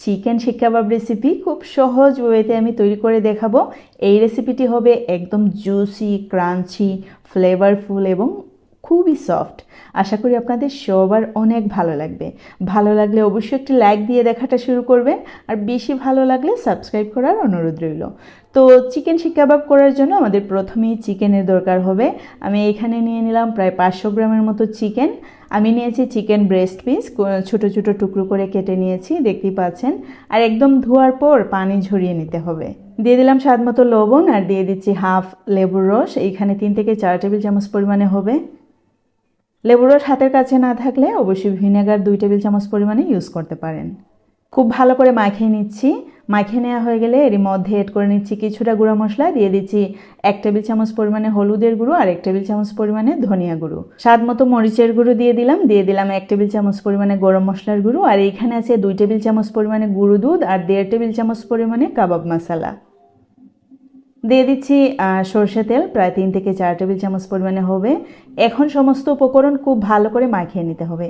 Chicken শিক কাবাব recipe খুব সহজ ওয়েতে আমি তৈরি করে দেখাবো। এই রেসিপিটি হবে একদম জুসি, ক্রাঞ্চি, ফ্লেভারফুল এবং খুবই সফট। আশা করি আপনাদের সবার অনেক ভালো লাগবে। ভালো লাগলে অবশ্যই একটি লাইক দিয়ে দেখাটা শুরু করবেন, আর বেশি ভালো লাগলে সাবস্ক্রাইব করার অনুরোধ রইল। তো চিকেন শিক কাবাব করার জন্য আমাদের প্রথমেই চিকেনের দরকার হবে। আমি এখানে নিয়ে নিলাম প্রায় 500 গ্রামের মতো চিকেন। আমি নিয়েছি চিকেন ব্রেস্ট পিস, ছোট ছোট টুকরো করে কেটে নিয়েছি, দেখতেই পাচ্ছেন। আর একদম ধোয়ার পর পানি ঝরিয়ে নিতে হবে। দিয়ে দিলাম স্বাদ মতো লবণ, আর দিয়ে দিচ্ছি হাফ লেবুর রস। এইখানে 3 থেকে 4 টেবিল চামচ পরিমাণে হবে। লেবুর রস হাতের কাছে না থাকলে অবশ্যই ভিনেগার 2 টেবিল চামচ পরিমাণে ইউজ করতে পারেন। খুব ভালো করে মাখিয়ে নিচ্ছি। মাখিয়ে নেওয়া হয়ে গেলে এর মধ্যে এড করে নিচ্ছি কিছুটা গুঁড়া মশলা। দিয়ে দিচ্ছি 1 টেবিল চামচ পরিমাণে হলুদের গুঁড়ো আর 1 টেবিল চামচ পরিমাণে ধনিয়া গুঁড়ো। স্বাদ মতো মরিচের গুঁড়ো দিয়ে দিলাম 1 টেবিল চামচ পরিমাণে গরম মশলার গুঁড়ো। আর এইখানে আছে 2 টেবিল চামচ পরিমাণে গুঁড়ো দুধ আর 1.5 টেবিল চামচ পরিমাণে কাবাব মশলা। দিয়ে দিচ্ছি সরষে তেল, প্রায় 3 থেকে 4 টেবিল চামচ পরিমাণে হবে। এখন সমস্ত উপকরণ খুব ভালো করে মাখিয়ে নিতে হবে।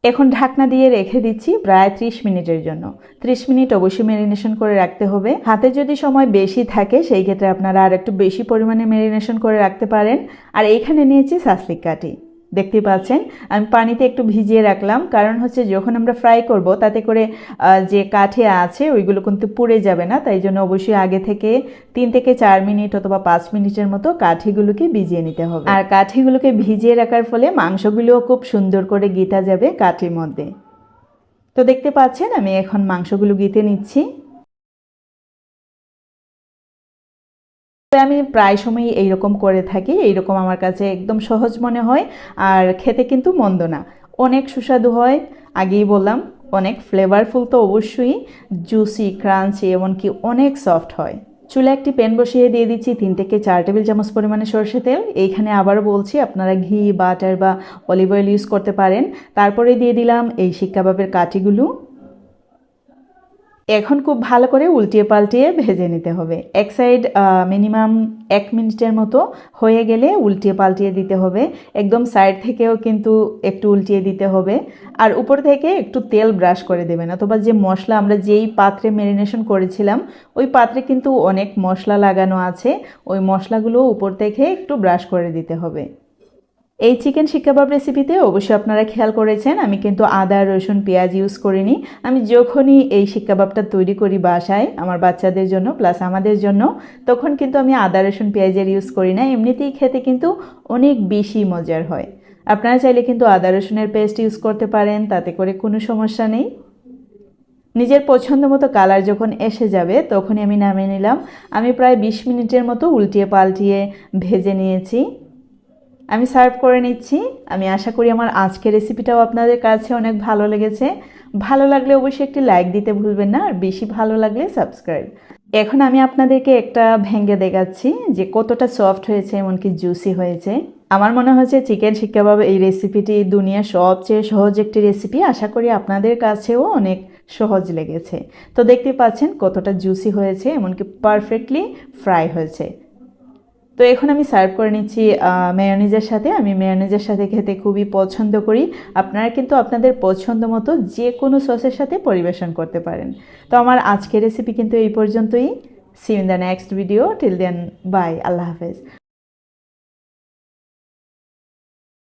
এখন ঢাকনা দিয়ে রেখে দিচ্ছি প্রায় 30 মিনিটের জন্য। 30 মিনিট অবশ্যই ম্যারিনেশন করে রাখতে হবে। হাতে যদি সময় বেশি থাকে সেই ক্ষেত্রে আপনারা আর একটু বেশি পরিমাণে ম্যারিনেশন করে রাখতে পারেন। আর এইখানে নিয়েছি সাসলিক কাঠি, দেখতে পাচ্ছেন। আমি পানিতে একটু ভিজিয়ে রাখলাম, কারণ হচ্ছে যখন আমরা ফ্রাই করব তাতে করে যে কাঠি আছে ওইগুলো কিন্তু পুড়ে যাবে না। তাই জন্য অবশ্যই আগে থেকে 3 থেকে 4 মিনিট অথবা 5 মিনিটের মতো কাঠিগুলোকে ভিজিয়ে নিতে হবে। আর কাঠিগুলোকে ভিজিয়ে রাখার ফলে মাংসগুলোও খুব সুন্দর করে গিতা যাবে কাঠির মধ্যে। তো দেখতে পাচ্ছেন আমি এখন মাংসগুলো গিতে নিচ্ছি। আমি প্রায় সময় এইরকম করে থাকি, এইরকম আমার কাছে একদম সহজ মনে হয়। আর খেতে কিন্তু মন্দ না, অনেক সুস্বাদু হয়। আগেই বললাম অনেক ফ্লেভারফুল তো অবশ্যই, জুসি, ক্রাঞ্চি, এমনকি অনেক সফট হয়। চুলে একটি প্যান বসিয়ে দিয়ে দিচ্ছি 3 থেকে 4 টেবিল চামচ পরিমাণে সরষে তেল। এইখানে আবারও বলছি আপনারা ঘি, বাটার বা অলিভ অয়েল ইউজ করতে পারেন। তারপরে দিয়ে দিলাম এই শিক কাবাবের কাঠিগুলো। এখন খুব ভালো করে উল্টিয়ে পাল্টিয়ে ভেজে নিতে হবে। এক সাইড মিনিমাম 1 মিনিটের মতো হয়ে গেলে উল্টিয়ে পাল্টিয়ে দিতে হবে। একদম সাইড থেকেও কিন্তু একটু উল্টিয়ে দিতে হবে। আর উপর থেকে একটু তেল ব্রাশ করে দেবেন, অথবা যে মশলা আমরা যেই পাত্রে ম্যারিনেশন করেছিলাম ওই পাত্রে কিন্তু অনেক মশলা লাগানো আছে, ওই মশলাগুলো উপর থেকে একটু ব্রাশ করে দিতে হবে। এই চিকেন শিক কাবাব রেসিপিতে অবশ্যই আপনারা খেয়াল করেছেন আমি কিন্তু আদা, রসুন, পেঁয়াজ ইউজ করিনি। আমি যখনই এই শিক কাবাবটা তৈরি করি বাসায় আমার বাচ্চাদের জন্য প্লাস আমাদের জন্য, তখন কিন্তু আমি আদা, রসুন, পেঁয়াজের ইউজ করি না। এমনিতেই খেতে কিন্তু অনেক বেশি মজার হয়। আপনারা চাইলে কিন্তু আদা রসুনের পেস্ট ইউজ করতে পারেন, তাতে করে কোনো সমস্যা নেই। নিজের পছন্দ মতো কালার যখন এসে যাবে তখনই আমি নামিয়ে নিলাম। আমি প্রায় 20 মিনিটের মতো উল্টিয়ে পাল্টিয়ে ভেজে নিয়েছি। আমি সার্ভ করে নিচ্ছি। আমি আশা করি আমার আজকের রেসিপিটাও আপনাদের কাছে অনেক ভালো লেগেছে। ভালো লাগলে অবশ্যই একটি লাইক দিতে ভুলবেন না, আর বেশি ভালো লাগলে সাবস্ক্রাইব। এখন আমি আপনাদেরকে একটা ভেঙে দেখাচ্ছি যে কতটা সফট হয়েছে, এমনকি জুসি হয়েছে। আমার মনে হচ্ছে চিকেন শিক কাবাব এই রেসিপিটি দুনিয়ার সবচেয়ে সহজ একটি রেসিপি। আশা করি আপনাদের কাছেও অনেক সহজ লেগেছে। তো দেখতে পাচ্ছেন কতটা জুসি হয়েছে, এমনকি পারফেক্টলি ফ্রাই হয়েছে। তো এখন আমি সার্ভ করে নিচ্ছি মেয়োনিজের সাথে। আমি মেয়োনিজের সাথে খেতে খুবই পছন্দ করি। আপনারা কিন্তু আপনাদের পছন্দ মতো যে কোনো সসের সাথে পরিবেশন করতে পারেন। তো আমার আজকের রেসিপি কিন্তু এই পর্যন্তই। See you in the next video. Till then bye, আল্লাহ হাফেজ।